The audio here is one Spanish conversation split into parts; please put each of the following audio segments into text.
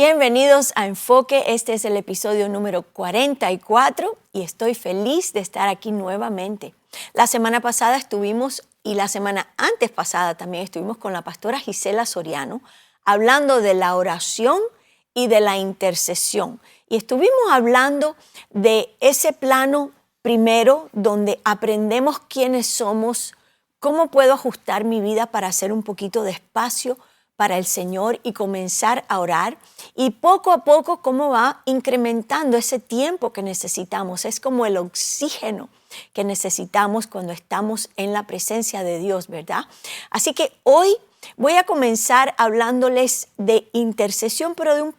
Bienvenidos a Enfoque. Este es el episodio número 44 y estoy feliz de estar aquí nuevamente. La semana pasada estuvimos y la semana antes pasada también estuvimos con la pastora Gisela Soriano hablando de la oración y de la intercesión. Y estuvimos hablando de ese plano primero donde aprendemos quiénes somos, cómo puedo ajustar mi vida para hacer un poquito de espacio para el Señor y comenzar a orar, y poco a poco cómo va incrementando ese tiempo que necesitamos. Es como el oxígeno que necesitamos cuando estamos en la presencia de Dios, ¿verdad? Así que hoy voy a comenzar hablándoles de intercesión, pero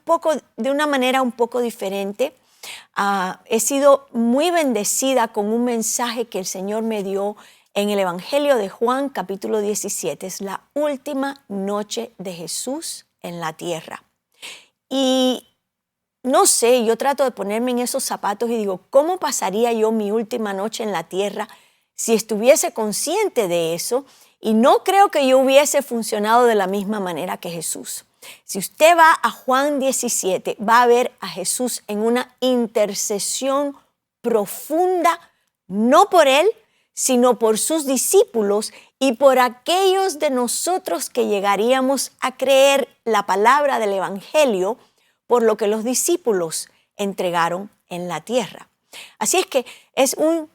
de una manera un poco diferente. He sido muy bendecida con un mensaje que el Señor me dio en el Evangelio de Juan, capítulo 17, es la última noche de Jesús en la tierra. Y no sé, yo trato de ponerme en esos zapatos y digo, ¿cómo pasaría yo mi última noche en la tierra si estuviese consciente de eso? Y no creo que yo hubiese funcionado de la misma manera que Jesús. Si usted va a Juan 17, va a ver a Jesús en una intercesión profunda, no por él, sino por sus discípulos y por aquellos de nosotros que llegaríamos a creer la palabra del Evangelio por lo que los discípulos entregaron en la tierra. Así es que es un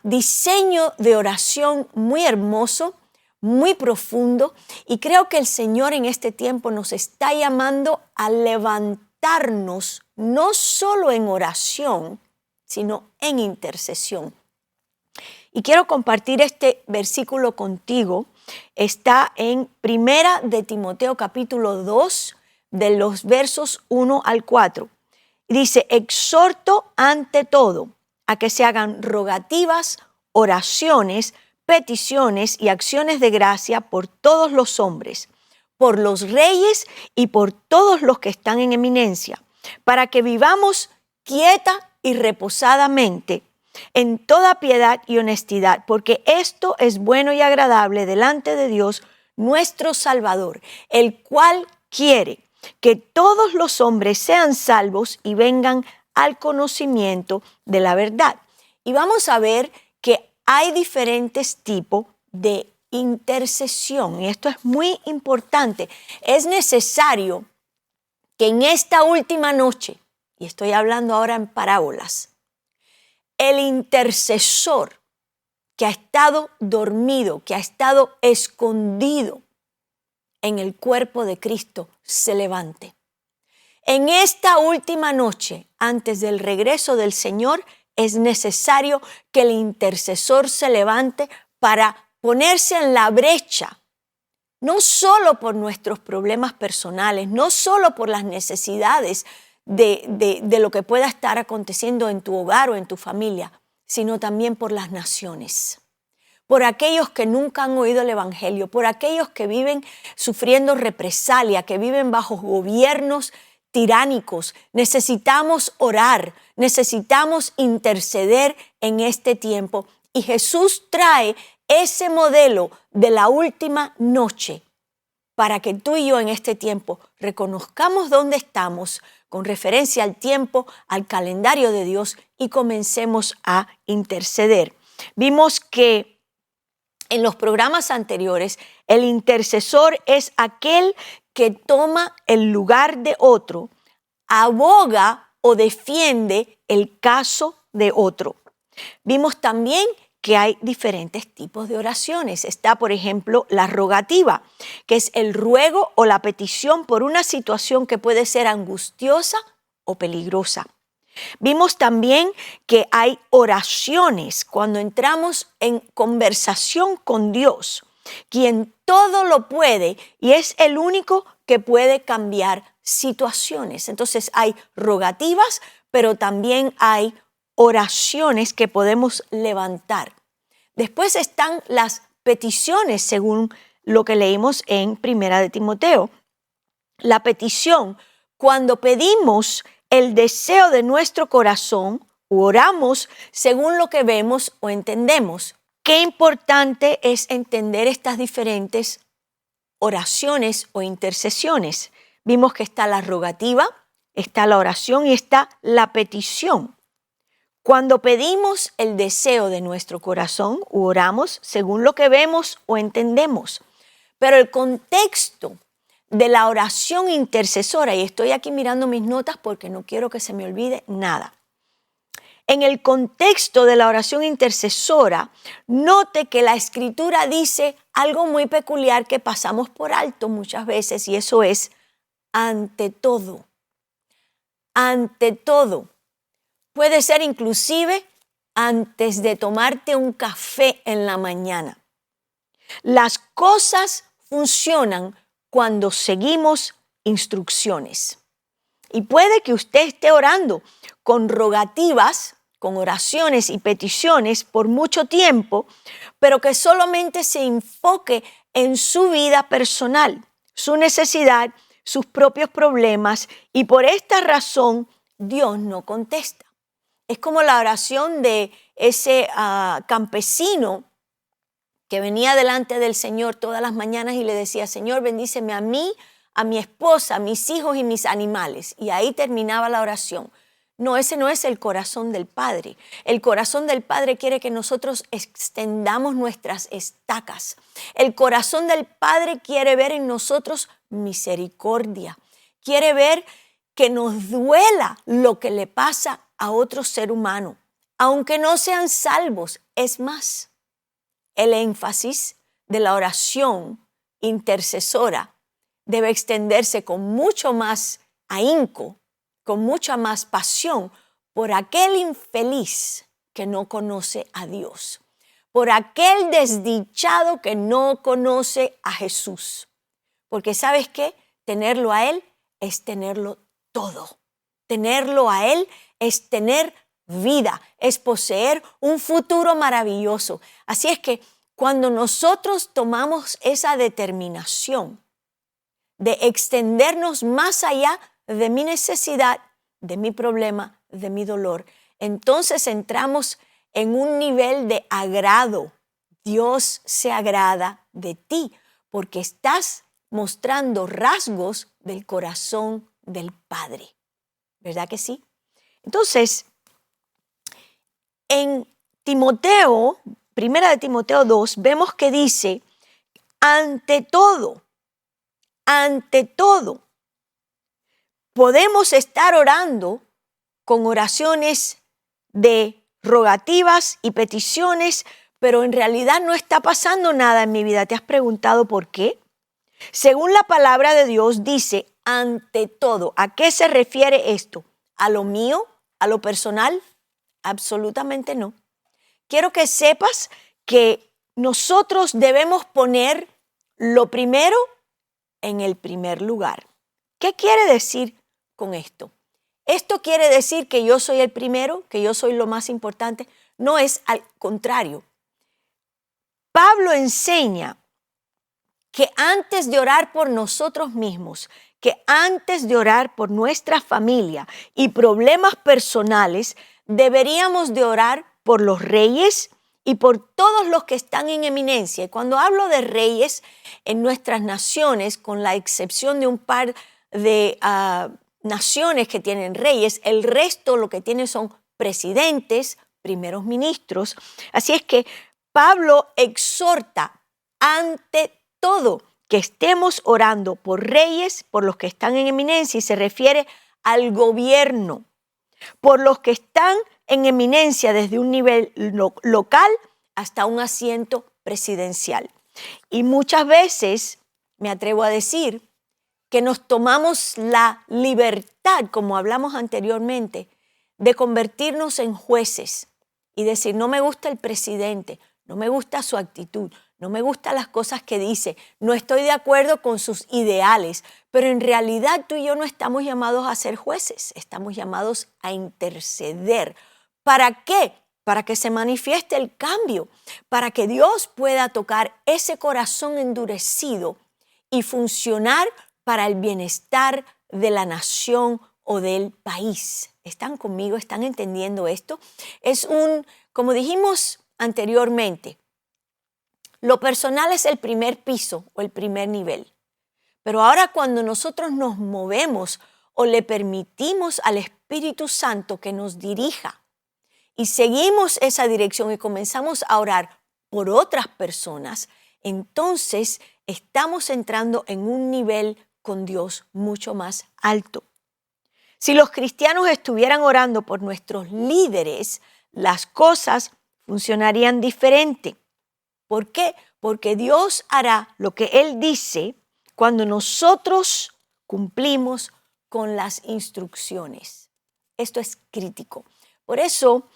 diseño de oración muy hermoso, muy profundo, y creo que el Señor en este tiempo nos está llamando a levantarnos no solo en oración, sino en intercesión. Y quiero compartir este versículo contigo. Está en Primera de Timoteo capítulo 2, de los versos 1 al 4. Dice, exhorto ante todo a que se hagan rogativas, oraciones, peticiones y acciones de gracia por todos los hombres, por los reyes y por todos los que están en eminencia, para que vivamos quieta y reposadamente en toda piedad y honestidad, porque esto es bueno y agradable delante de Dios, nuestro Salvador, el cual quiere que todos los hombres sean salvos y vengan al conocimiento de la verdad. Y vamos a ver que hay diferentes tipos de intercesión, y esto es muy importante. Es necesario que en esta última noche, y estoy hablando ahora en parábolas, el intercesor que ha estado dormido, que ha estado escondido en el cuerpo de Cristo, se levante. En esta última noche, antes del regreso del Señor, es necesario que el intercesor se levante para ponerse en la brecha, no solo por nuestros problemas personales, no solo por las necesidades de lo que pueda estar aconteciendo en tu hogar o en tu familia, sino también por las naciones, por aquellos que nunca han oído el Evangelio, por aquellos que viven sufriendo represalia, que viven bajo gobiernos tiránicos. Necesitamos orar, necesitamos interceder en este tiempo. Y Jesús trae ese modelo de la última noche para que tú y yo en este tiempo reconozcamos dónde estamos con referencia al tiempo, al calendario de Dios, y comencemos a interceder. Vimos que en los programas anteriores el intercesor es aquel que toma el lugar de otro, aboga o defiende el caso de otro. Vimos también que hay diferentes tipos de oraciones. Está, por ejemplo, la rogativa, que es el ruego o la petición por una situación que puede ser angustiosa o peligrosa. Vimos también que hay oraciones cuando entramos en conversación con Dios, quien todo lo puede y es el único que puede cambiar situaciones. Entonces hay rogativas, pero también hay oraciones que podemos levantar. Después están las peticiones, según lo que leímos en Primera de Timoteo. La petición, cuando pedimos el deseo de nuestro corazón, o oramos según lo que vemos o entendemos. Qué importante es entender estas diferentes oraciones o intercesiones. Vimos que está la rogativa, está la oración y está la petición. Cuando pedimos el deseo de nuestro corazón u oramos según lo que vemos o entendemos. Pero el contexto de la oración intercesora, y estoy aquí mirando mis notas porque no quiero que se me olvide nada. En el contexto de la oración intercesora, note que la Escritura dice algo muy peculiar que pasamos por alto muchas veces, y eso es ante todo. Ante todo. Puede ser inclusive antes de tomarte un café en la mañana. Las cosas funcionan cuando seguimos instrucciones. Y puede que usted esté orando con rogativas, con oraciones y peticiones por mucho tiempo, pero que solamente se enfoque en su vida personal, su necesidad, sus propios problemas, y por esta razón Dios no contesta. Es como la oración de ese campesino que venía delante del Señor todas las mañanas y le decía: Señor, bendíceme a mí, a mi esposa, a mis hijos y mis animales. Y ahí terminaba la oración. No, ese no es el corazón del Padre. El corazón del Padre quiere que nosotros extendamos nuestras estacas. El corazón del Padre quiere ver en nosotros misericordia. Quiere ver que nos duela lo que le pasa a otro ser humano, aunque no sean salvos. Es más, el énfasis de la oración intercesora debe extenderse con mucho más ahínco, con mucha más pasión por aquel infeliz que no conoce a Dios, por aquel desdichado que no conoce a Jesús. Porque ¿sabes qué? Tenerlo a Él es tenerlo todo. Tenerlo a Él es tener vida, es poseer un futuro maravilloso. Así es que cuando nosotros tomamos esa determinación de extendernos más allá de mi necesidad, de mi problema, de mi dolor, entonces entramos en un nivel de agrado. Dios se agrada de ti porque estás mostrando rasgos del corazón del Padre. ¿Verdad que sí? Entonces, en Timoteo, primera de Timoteo 2, vemos que dice, ante todo, podemos estar orando con oraciones de rogativas y peticiones, pero en realidad no está pasando nada en mi vida. ¿Te has preguntado por qué? Según la palabra de Dios dice, ante todo. ¿A qué se refiere esto? ¿A lo mío? ¿A lo personal? Absolutamente no. Quiero que sepas que nosotros debemos poner lo primero en el primer lugar. ¿Qué quiere decir con esto? ¿Esto quiere decir que yo soy el primero, que yo soy lo más importante? No, es al contrario. Pablo enseña que antes de orar por nosotros mismos, que antes de orar por nuestra familia y problemas personales, deberíamos de orar por los reyes y por todos los que están en eminencia. Y cuando hablo de reyes en nuestras naciones, con la excepción de un par de naciones que tienen reyes, el resto lo que tienen son presidentes, primeros ministros. Así es que Pablo exhorta ante todo que estemos orando por reyes, por los que están en eminencia, y se refiere al gobierno, por los que están en eminencia desde un nivel local hasta un asiento presidencial. Y muchas veces, me atrevo a decir, que nos tomamos la libertad, como hablamos anteriormente, de convertirnos en jueces y decir, no me gusta el presidente, no me gusta su actitud, no me gustan las cosas que dice, no estoy de acuerdo con sus ideales, pero en realidad tú y yo no estamos llamados a ser jueces, estamos llamados a interceder. ¿Para qué? Para que se manifieste el cambio, para que Dios pueda tocar ese corazón endurecido y funcionar para el bienestar de la nación o del país. ¿Están conmigo? ¿Están entendiendo esto? Es como dijimos anteriormente, lo personal es el primer piso o el primer nivel. Pero ahora cuando nosotros nos movemos o le permitimos al Espíritu Santo que nos dirija y seguimos esa dirección y comenzamos a orar por otras personas, entonces estamos entrando en un nivel con Dios mucho más alto. Si los cristianos estuvieran orando por nuestros líderes, las cosas funcionarían diferente. ¿Por qué? Porque Dios hará lo que Él dice cuando nosotros cumplimos con las instrucciones. Esto es crítico. Por eso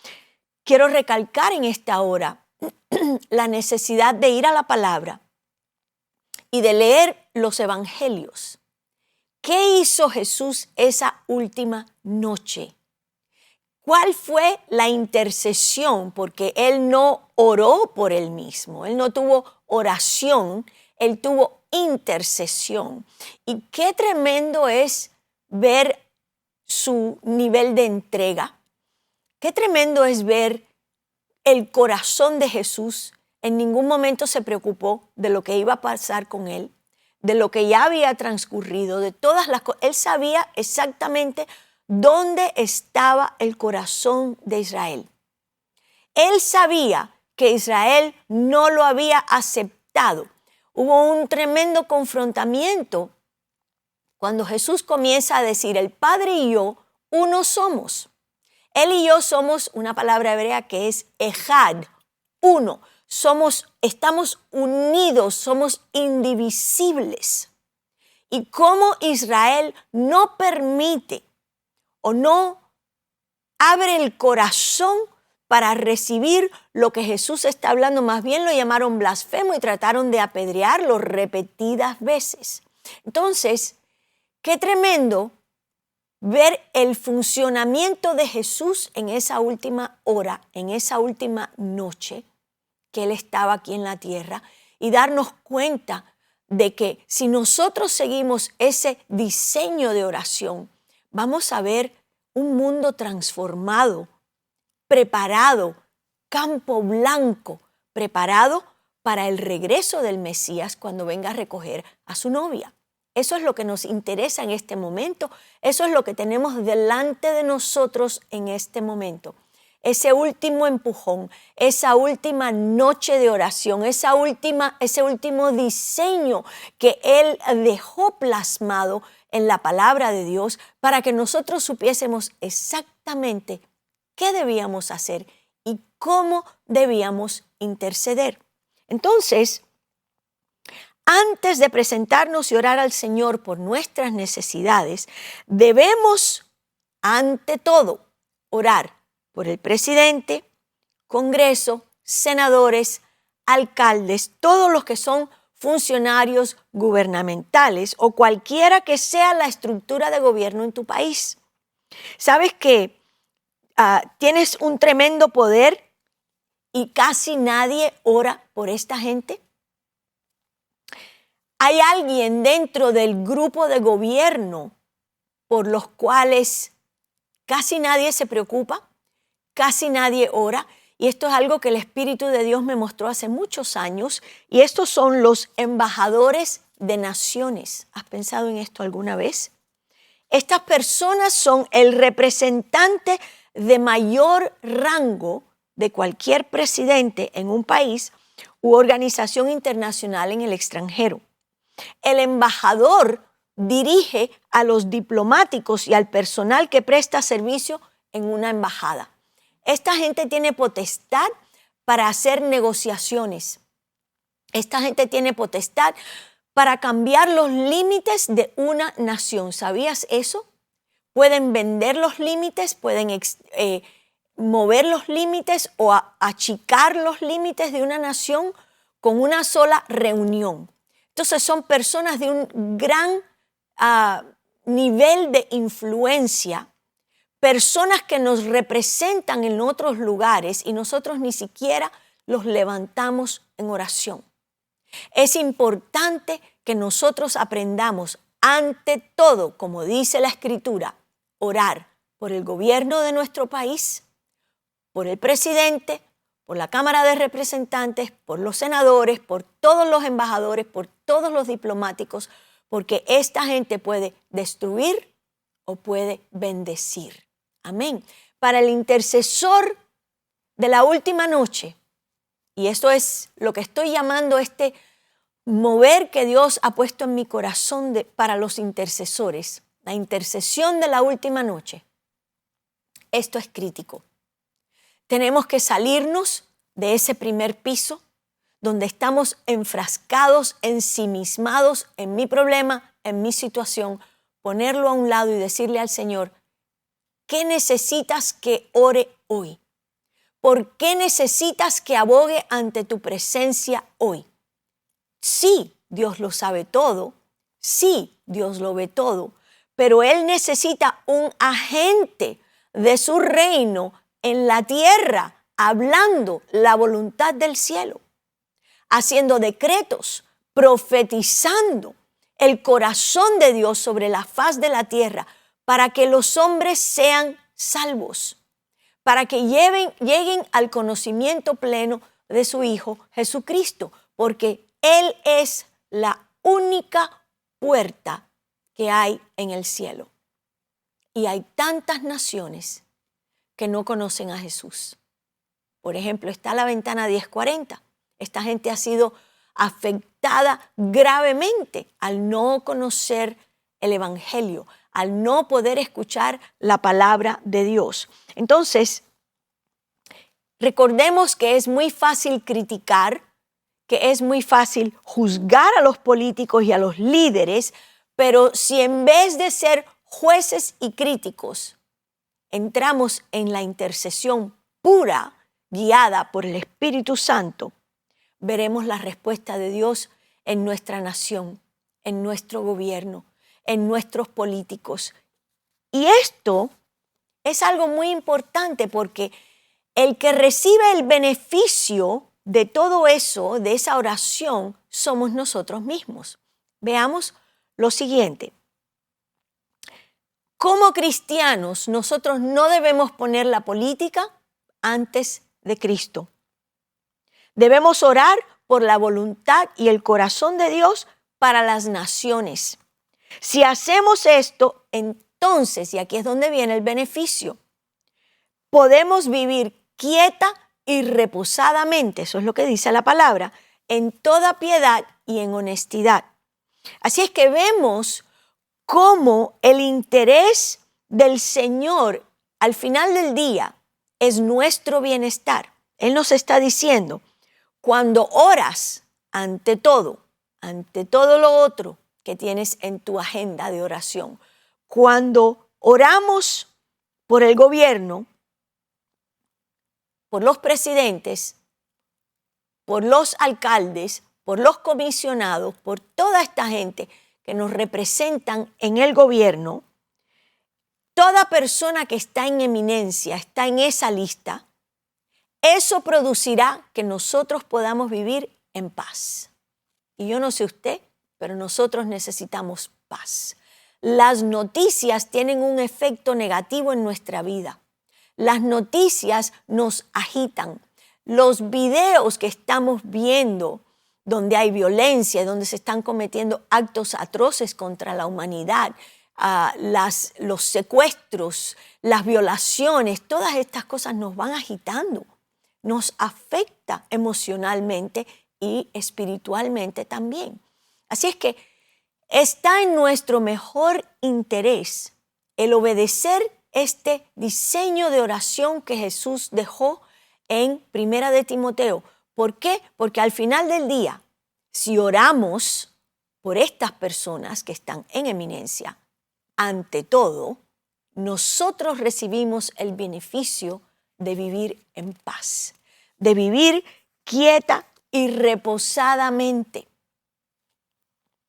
quiero recalcar en esta hora la necesidad de ir a la palabra y de leer los evangelios. ¿Qué hizo Jesús esa última noche? ¿Cuál fue la intercesión? Porque Él no oró por Él mismo, Él no tuvo oración, Él tuvo intercesión. Y qué tremendo es ver su nivel de entrega. Qué tremendo es ver el corazón de Jesús. En ningún momento se preocupó de lo que iba a pasar con Él, de lo que ya había transcurrido, de todas las cosas. Él sabía exactamente dónde estaba el corazón de Israel. Él sabía que Israel no lo había aceptado. Hubo un tremendo confrontamiento cuando Jesús comienza a decir, el Padre y yo, uno somos. Él y yo somos una palabra hebrea que es ejad, uno. Estamos unidos, somos indivisibles. Y como Israel no permite o no abre el corazón para recibir lo que Jesús está hablando, más bien lo llamaron blasfemo y trataron de apedrearlo repetidas veces. Entonces, qué tremendo ver el funcionamiento de Jesús en esa última hora, en esa última noche que Él estaba aquí en la tierra y darnos cuenta de que si nosotros seguimos ese diseño de oración, vamos a ver un mundo transformado, preparado, campo blanco, preparado para el regreso del Mesías cuando venga a recoger a su novia. Eso es lo que nos interesa en este momento. Eso es lo que tenemos delante de nosotros en este momento. Ese último empujón, esa última noche de oración, ese último diseño que Él dejó plasmado en la palabra de Dios para que nosotros supiésemos exactamente qué debíamos hacer y cómo debíamos interceder. Entonces, antes de presentarnos y orar al Señor por nuestras necesidades, debemos, ante todo, orar por el presidente, Congreso, senadores, alcaldes, todos los que son funcionarios gubernamentales o cualquiera que sea la estructura de gobierno en tu país. ¿Sabes que tienes un tremendo poder y casi nadie ora por esta gente? ¿Hay alguien dentro del grupo de gobierno por los cuales casi nadie se preocupa? Casi nadie ora. Y esto es algo que el Espíritu de Dios me mostró hace muchos años. Y estos son los embajadores de naciones. ¿Has pensado en esto alguna vez? Estas personas son el representante de mayor rango de cualquier presidente en un país u organización internacional en el extranjero. El embajador dirige a los diplomáticos y al personal que presta servicio en una embajada. Esta gente tiene potestad para hacer negociaciones. Esta gente tiene potestad para cambiar los límites de una nación. ¿Sabías eso? Pueden vender los límites, pueden mover los límites o achicar los límites de una nación con una sola reunión. Entonces son personas de un gran nivel de influencia, personas que nos representan en otros lugares y nosotros ni siquiera los levantamos en oración. Es importante que nosotros aprendamos ante todo, como dice la Escritura, orar por el gobierno de nuestro país, por el presidente, por la Cámara de Representantes, por los senadores, por todos los embajadores, por todos los diplomáticos, porque esta gente puede destruir o puede bendecir. Amén. Para el intercesor de la última noche, y esto es lo que estoy llamando este mover que Dios ha puesto en mi corazón para los intercesores, la intercesión de la última noche. Esto es crítico. Tenemos que salirnos de ese primer piso donde estamos enfrascados, ensimismados en mi problema, en mi situación, ponerlo a un lado y decirle al Señor, ¿qué necesitas que ore hoy? ¿Por qué necesitas que abogue ante tu presencia hoy? Sí, Dios lo sabe todo, sí, Dios lo ve todo, pero Él necesita un agente de su reino en la tierra, hablando la voluntad del cielo, haciendo decretos, profetizando el corazón de Dios sobre la faz de la tierra para que los hombres sean salvos, para que lleguen al conocimiento pleno de su Hijo Jesucristo, porque Él es la única puerta que hay en el cielo. Y hay tantas naciones que no conocen a Jesús. Por ejemplo, está la ventana 1040. Esta gente ha sido afectada gravemente al no conocer el Evangelio, al no poder escuchar la palabra de Dios. Entonces, recordemos que es muy fácil criticar, que es muy fácil juzgar a los políticos y a los líderes, pero si en vez de ser jueces y críticos, entramos en la intercesión pura, guiada por el Espíritu Santo, veremos la respuesta de Dios en nuestra nación, en nuestro gobierno, en nuestros políticos. Y esto es algo muy importante porque el que recibe el beneficio de todo eso, de esa oración, somos nosotros mismos. Veamos lo siguiente. Como cristianos, nosotros no debemos poner la política antes de Cristo. Debemos orar por la voluntad y el corazón de Dios para las naciones. Si hacemos esto, entonces, y aquí es donde viene el beneficio, podemos vivir quieta y reposadamente, eso es lo que dice la palabra, en toda piedad y en honestidad. Así es que vemos cómo el interés del Señor al final del día es nuestro bienestar. Él nos está diciendo, cuando oras ante todo lo otro que tienes en tu agenda de oración, cuando oramos por el gobierno, por los presidentes, por los alcaldes, por los comisionados, por toda esta gente que nos representan en el gobierno, toda persona que está en eminencia, está en esa lista, eso producirá que nosotros podamos vivir en paz. Y yo no sé usted, pero nosotros necesitamos paz. Las noticias tienen un efecto negativo en nuestra vida. Las noticias nos agitan. Los videos que estamos viendo donde hay violencia, donde se están cometiendo actos atroces contra la humanidad, los secuestros, las violaciones, todas estas cosas nos van agitando, nos afecta emocionalmente y espiritualmente también. Así es que está en nuestro mejor interés el obedecer este diseño de oración que Jesús dejó en Primera de Timoteo. ¿Por qué? Porque al final del día, si oramos por estas personas que están en eminencia, ante todo, nosotros recibimos el beneficio de vivir en paz, de vivir quieta y reposadamente.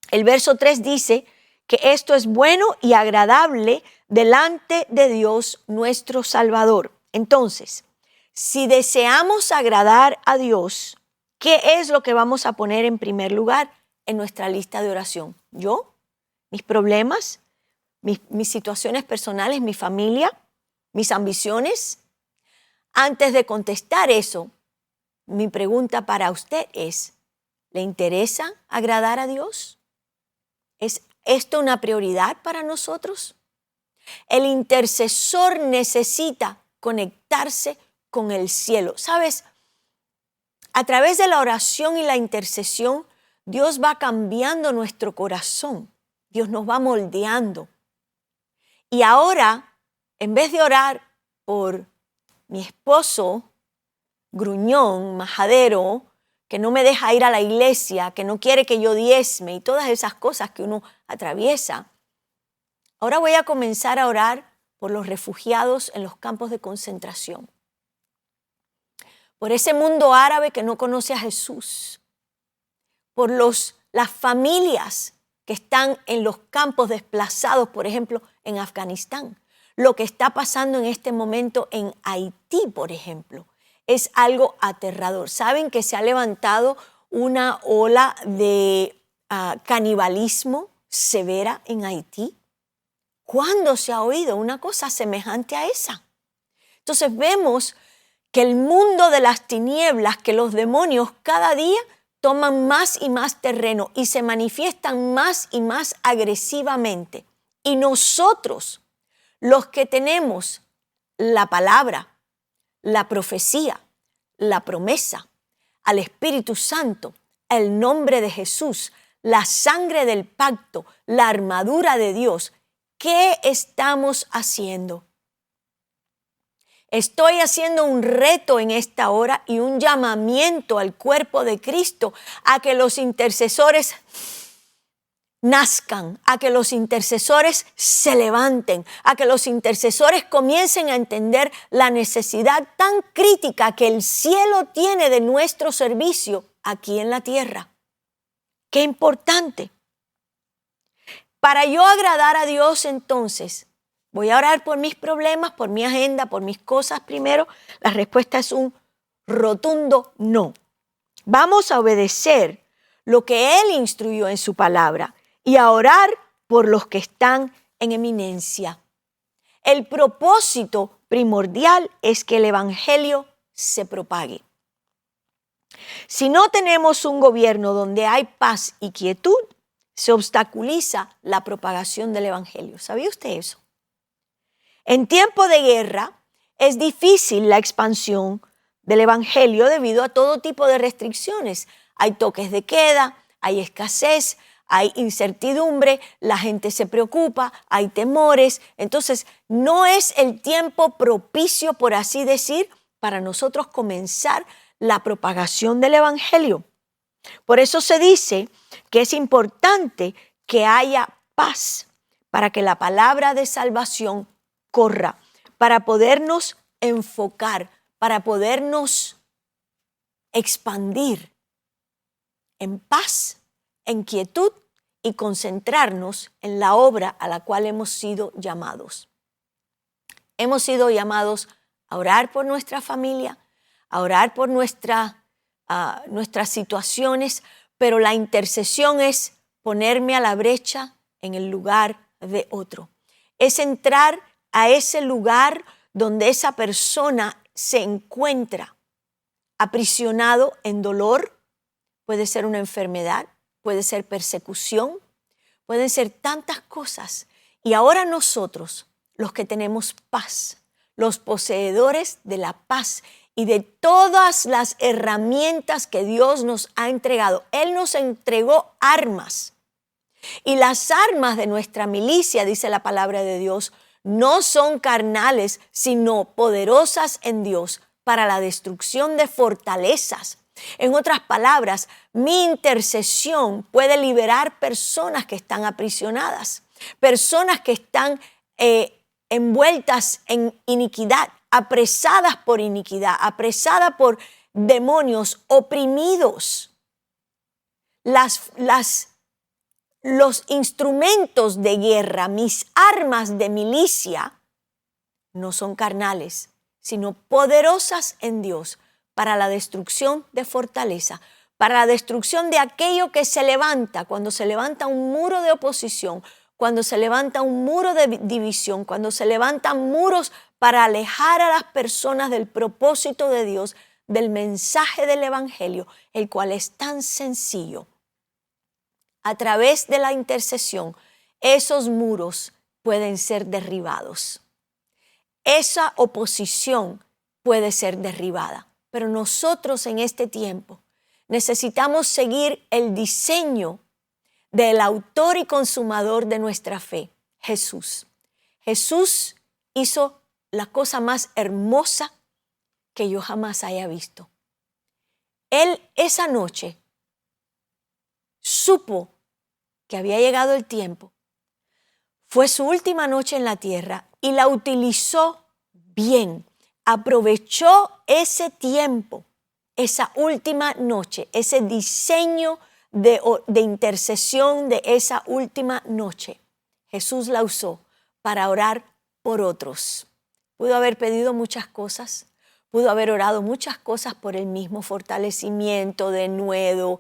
El verso 3 dice que esto es bueno y agradable delante de Dios nuestro Salvador. Entonces, si deseamos agradar a Dios, ¿qué es lo que vamos a poner en primer lugar en nuestra lista de oración? ¿Yo? ¿Mis problemas? ¿Mis situaciones personales? ¿Mi familia? ¿Mis ambiciones? Antes de contestar eso, mi pregunta para usted es, ¿le interesa agradar a Dios? ¿Es esto una prioridad para nosotros? El intercesor necesita conectarse con el cielo. ¿Sabes? A través de la oración y la intercesión, Dios va cambiando nuestro corazón. Dios nos va moldeando. Y ahora, en vez de orar por mi esposo gruñón, majadero, que no me deja ir a la iglesia, que no quiere que yo diezme y todas esas cosas que uno atraviesa, ahora voy a comenzar a orar por los refugiados en los campos de concentración, por ese mundo árabe que no conoce a Jesús, por las familias que están en los campos desplazados, por ejemplo, en Afganistán. Lo que está pasando en este momento en Haití, por ejemplo, es algo aterrador. ¿Saben que se ha levantado una ola de canibalismo severa en Haití? ¿Cuándo se ha oído una cosa semejante a esa? Entonces vemos que el mundo de las tinieblas, que los demonios cada día toman más y más terreno y se manifiestan más y más agresivamente. Y nosotros, los que tenemos la palabra, la profecía, la promesa, al Espíritu Santo, el nombre de Jesús, la sangre del pacto, la armadura de Dios, ¿qué estamos haciendo? Estoy haciendo un reto en esta hora y un llamamiento al cuerpo de Cristo a que los intercesores nazcan, a que los intercesores se levanten, a que los intercesores comiencen a entender la necesidad tan crítica que el cielo tiene de nuestro servicio aquí en la tierra. ¡Qué importante! Para yo agradar a Dios, entonces, voy a orar por mis problemas, por mi agenda, por mis cosas primero. La respuesta es un rotundo no. Vamos a obedecer lo que Él instruyó en su palabra y a orar por los que están en eminencia. El propósito primordial es que el evangelio se propague. Si no tenemos un gobierno donde hay paz y quietud, se obstaculiza la propagación del evangelio. ¿Sabía usted eso? En tiempo de guerra es difícil la expansión del evangelio debido a todo tipo de restricciones. Hay toques de queda, hay escasez, hay incertidumbre, la gente se preocupa, hay temores. Entonces, no es el tiempo propicio, por así decir, para nosotros comenzar la propagación del evangelio. Por eso se dice que es importante que haya paz para que la palabra de salvación corra, para podernos enfocar, para podernos expandir en paz, en quietud y concentrarnos en la obra a la cual hemos sido llamados. Hemos sido llamados a orar por nuestra familia, a orar por nuestras situaciones, pero la intercesión es ponerme a la brecha en el lugar de otro. Es entrar a ese lugar donde esa persona se encuentra aprisionado en dolor. Puede ser una enfermedad, puede ser persecución, pueden ser tantas cosas. Y ahora nosotros, los que tenemos paz, los poseedores de la paz y de todas las herramientas que Dios nos ha entregado. Él nos entregó armas. Y las armas de nuestra milicia, dice la palabra de Dios, no son carnales, sino poderosas en Dios para la destrucción de fortalezas. En otras palabras, mi intercesión puede liberar personas que están aprisionadas, personas que están envueltas en iniquidad, apresadas por iniquidad, apresadas por demonios, oprimidos. Los instrumentos de guerra, mis armas de milicia, no son carnales, sino poderosas en Dios para la destrucción de fortaleza, para la destrucción de aquello que se levanta, cuando se levanta un muro de oposición, cuando se levanta un muro de división, cuando se levantan muros para alejar a las personas del propósito de Dios, del mensaje del evangelio, el cual es tan sencillo. a través de la intercesión, esos muros pueden ser derribados. Esa oposición puede ser derribada. Pero nosotros en este tiempo necesitamos seguir el diseño del autor y consumador de nuestra fe, Jesús. Jesús hizo la cosa más hermosa que yo jamás haya visto. Él esa noche supo que había llegado el tiempo. Fue su última noche en la tierra y la utilizó bien. Aprovechó ese tiempo, esa última noche, ese diseño de intercesión de esa última noche. Jesús la usó para orar por otros. Pudo haber pedido muchas cosas, pudo haber orado muchas cosas por el mismo fortalecimiento, denuedo,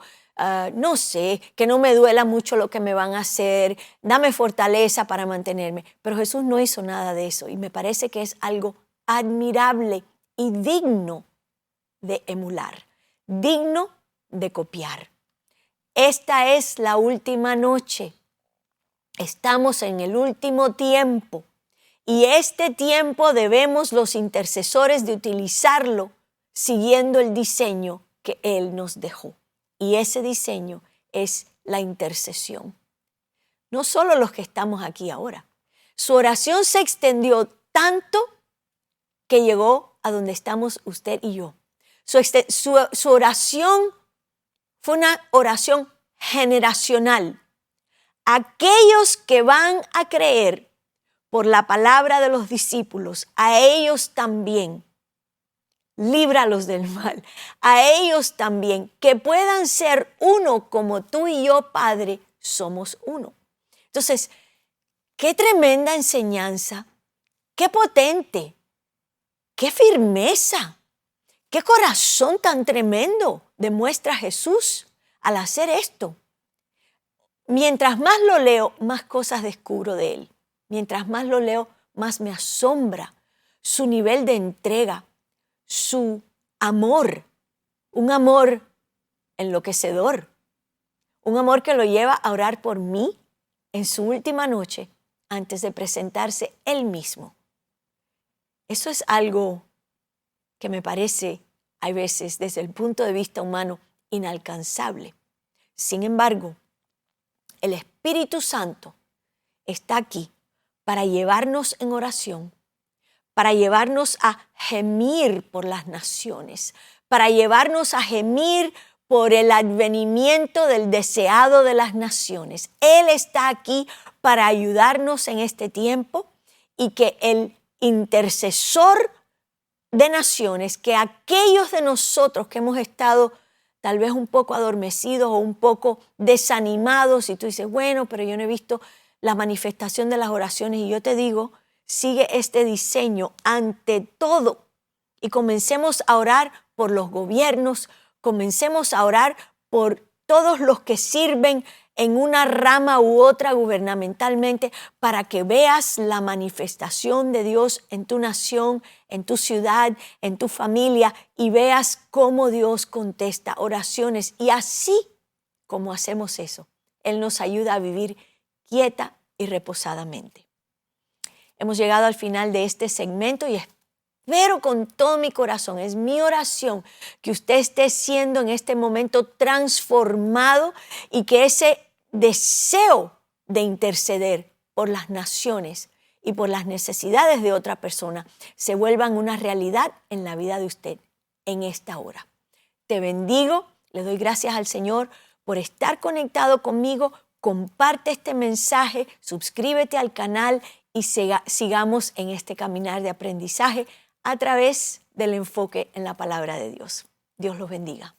no sé, que no me duela mucho lo que me van a hacer, dame fortaleza para mantenerme. Pero Jesús no hizo nada de eso y me parece que es algo admirable y digno de emular, digno de copiar. Esta es la última noche. Estamos en el último tiempo y este tiempo debemos los intercesores de utilizarlo siguiendo el diseño que Él nos dejó. Y ese diseño es la intercesión. No solo los que estamos aquí ahora. Su oración se extendió tanto que llegó a donde estamos usted y yo. Su oración fue una oración generacional. Aquellos que van a creer por la palabra de los discípulos, a ellos también, líbralos del mal, a ellos también, que puedan ser uno como tú y yo, Padre, somos uno. Entonces, qué tremenda enseñanza, qué potente, qué firmeza, qué corazón tan tremendo demuestra Jesús al hacer esto. Mientras más lo leo, más cosas descubro de Él. Mientras más lo leo, más me asombra su nivel de entrega, su amor, un amor enloquecedor, un amor que lo lleva a orar por mí en su última noche antes de presentarse Él mismo. Eso es algo que me parece, hay veces, desde el punto de vista humano, inalcanzable. Sin embargo, el Espíritu Santo está aquí para llevarnos en oración, para llevarnos a gemir por las naciones, para llevarnos a gemir por el advenimiento del deseado de las naciones. Él está aquí para ayudarnos en este tiempo y que el intercesor de naciones, que aquellos de nosotros que hemos estado tal vez un poco adormecidos o un poco desanimados, y tú dices, bueno, pero yo no he visto la manifestación de las oraciones, y yo te digo, sigue este diseño ante todo y comencemos a orar por los gobiernos, comencemos a orar por todos los que sirven en una rama u otra gubernamentalmente, para que veas la manifestación de Dios en tu nación, en tu ciudad, en tu familia, y veas cómo Dios contesta oraciones. Y así como hacemos eso, Él nos ayuda a vivir quieta y reposadamente. Hemos llegado al final de este segmento y espero con todo mi corazón, es mi oración, que usted esté siendo en este momento transformado y que ese deseo de interceder por las naciones y por las necesidades de otra persona se vuelvan una realidad en la vida de usted en esta hora. Te bendigo, le doy gracias al Señor por estar conectado conmigo. Comparte este mensaje, suscríbete al canal y sigamos en este caminar de aprendizaje a través del enfoque en la palabra de Dios. Dios los bendiga.